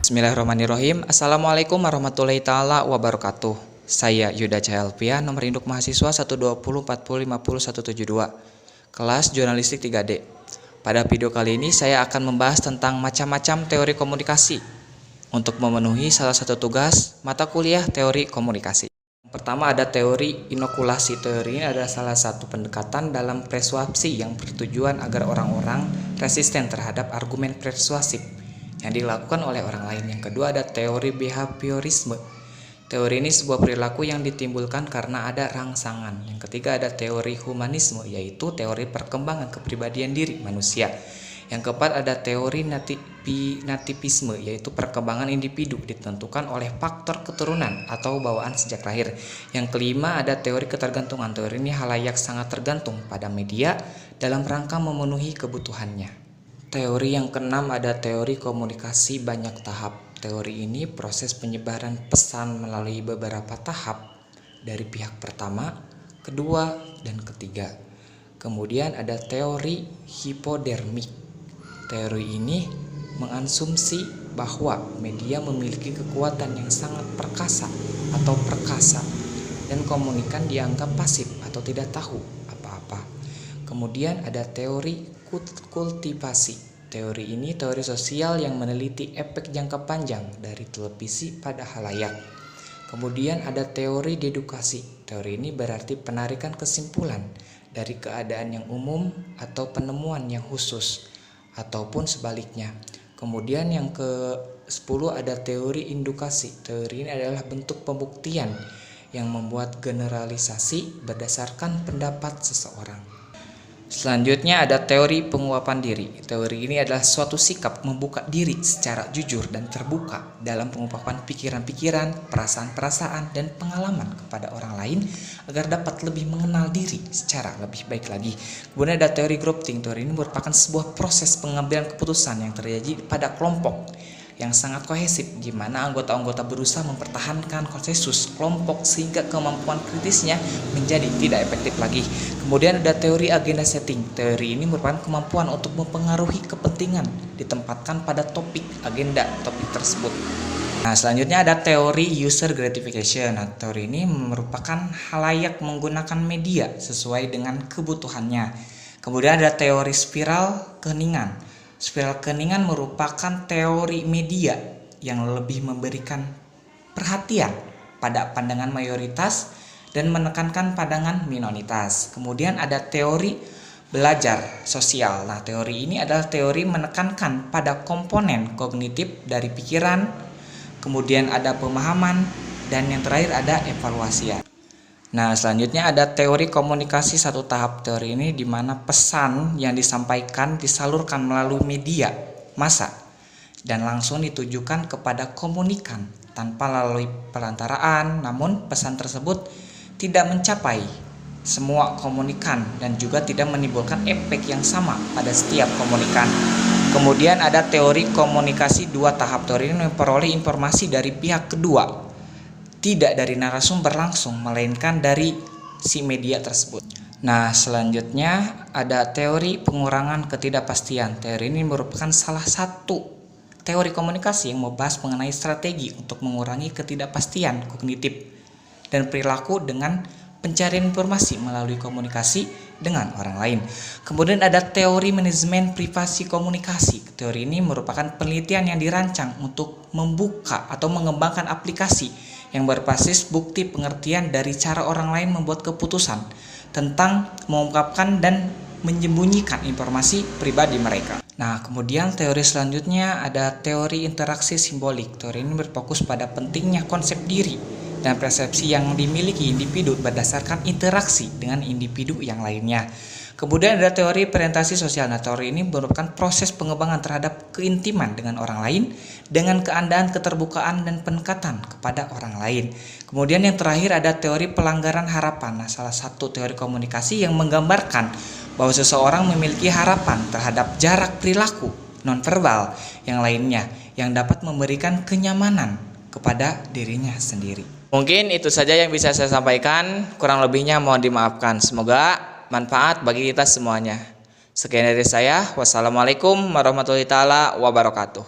Bismillahirrahmanirrahim. Assalamualaikum warahmatullahi taala wabarakatuh. Saya Yuda Cahelpia, nomor induk mahasiswa 12040505172, kelas jurnalistik 3D. Pada video kali ini saya akan membahas tentang macam-macam teori komunikasi untuk memenuhi salah satu tugas mata kuliah teori komunikasi. Pertama ada teori inokulasi. Teori ini adalah salah satu pendekatan dalam persuasi yang bertujuan agar orang-orang resisten terhadap argumen persuasif yang dilakukan oleh orang lain. Yang kedua ada teori behaviorisme. Teori ini sebuah perilaku yang ditimbulkan karena ada rangsangan. Yang ketiga ada teori humanisme, yaitu teori perkembangan kepribadian diri manusia. Yang keempat ada teori nativisme, yaitu perkembangan individu ditentukan oleh faktor keturunan atau bawaan sejak lahir. Yang kelima ada teori ketergantungan. Teori ini halayak sangat tergantung pada media dalam rangka memenuhi kebutuhannya. Teori yang keenam ada teori komunikasi banyak tahap. Teori ini proses penyebaran pesan melalui beberapa tahap dari pihak pertama, kedua, dan ketiga. Kemudian ada teori hipodermik. Teori ini mengasumsi bahwa media memiliki kekuatan yang sangat perkasa atau perkasa dan komunikan dianggap pasif atau tidak tahu apa-apa. Kemudian ada teori kultivasi. Teori ini teori sosial yang meneliti efek jangka panjang dari televisi pada halayak. Kemudian ada teori dedukasi. Teori ini berarti penarikan kesimpulan dari keadaan yang umum atau penemuan yang khusus, ataupun sebaliknya. Kemudian yang ke-10 ada teori indukasi. Teori ini adalah bentuk pembuktian yang membuat generalisasi berdasarkan pendapat seseorang. Selanjutnya ada teori penguapan diri. Teori ini adalah suatu sikap membuka diri secara jujur dan terbuka dalam pengungkapan pikiran-pikiran, perasaan-perasaan, dan pengalaman kepada orang lain agar dapat lebih mengenal diri secara lebih baik lagi. Kemudian ada teori groupthink. Teori ini merupakan sebuah proses pengambilan keputusan yang terjadi pada kelompok yang sangat kohesif, di mana anggota-anggota berusaha mempertahankan konsensus kelompok sehingga kemampuan kritisnya menjadi tidak efektif lagi. Kemudian ada teori agenda setting. Teori ini merupakan kemampuan untuk mempengaruhi kepentingan ditempatkan pada topik tersebut. Nah, selanjutnya ada teori user gratification. Nah, teori ini merupakan halayak menggunakan media sesuai dengan kebutuhannya. Kemudian ada teori spiral keheningan. Spiral keheningan merupakan teori media yang lebih memberikan perhatian pada pandangan mayoritas dan menekankan pandangan minoritas. Kemudian ada teori belajar sosial. Nah, teori ini adalah teori menekankan pada komponen kognitif dari pikiran, kemudian ada pemahaman, dan yang terakhir ada evaluasi. Nah, selanjutnya ada teori komunikasi satu tahap. Teori ini di mana pesan yang disampaikan disalurkan melalui media massa dan langsung ditujukan kepada komunikan tanpa melalui perantaraan. Namun pesan tersebut tidak mencapai semua komunikan dan juga tidak menimbulkan efek yang sama pada setiap komunikan. Kemudian ada teori komunikasi dua tahap. Teori ini memperoleh informasi dari pihak kedua, tidak dari narasumber langsung, melainkan dari si media tersebut. Nah, selanjutnya ada teori pengurangan ketidakpastian. Teori ini merupakan salah satu teori komunikasi yang membahas mengenai strategi untuk mengurangi ketidakpastian kognitif dan perilaku dengan pencarian informasi melalui komunikasi dengan orang lain. Kemudian ada teori manajemen privasi komunikasi. Teori ini merupakan penelitian yang dirancang untuk membuka atau mengembangkan aplikasi yang berbasis bukti pengertian dari cara orang lain membuat keputusan tentang mengungkapkan dan menyembunyikan informasi pribadi mereka. Nah, kemudian teori selanjutnya ada teori interaksi simbolik. Teori ini berfokus pada pentingnya konsep diri dan persepsi yang dimiliki individu berdasarkan interaksi dengan individu yang lainnya. Kemudian ada teori orientasi sosial. Nah, teori ini merupakan proses pengembangan terhadap keintiman dengan orang lain dengan keadaan keterbukaan dan pendekatan kepada orang lain. Kemudian yang terakhir ada teori pelanggaran harapan. Nah, salah satu teori komunikasi yang menggambarkan bahwa seseorang memiliki harapan terhadap jarak perilaku nonverbal yang lainnya yang dapat memberikan kenyamanan kepada dirinya sendiri. Mungkin itu saja yang bisa saya sampaikan, kurang lebihnya mohon dimaafkan. Semoga manfaat bagi kita semuanya. Sekian dari saya. Wassalamualaikum warahmatullahi wabarakatuh.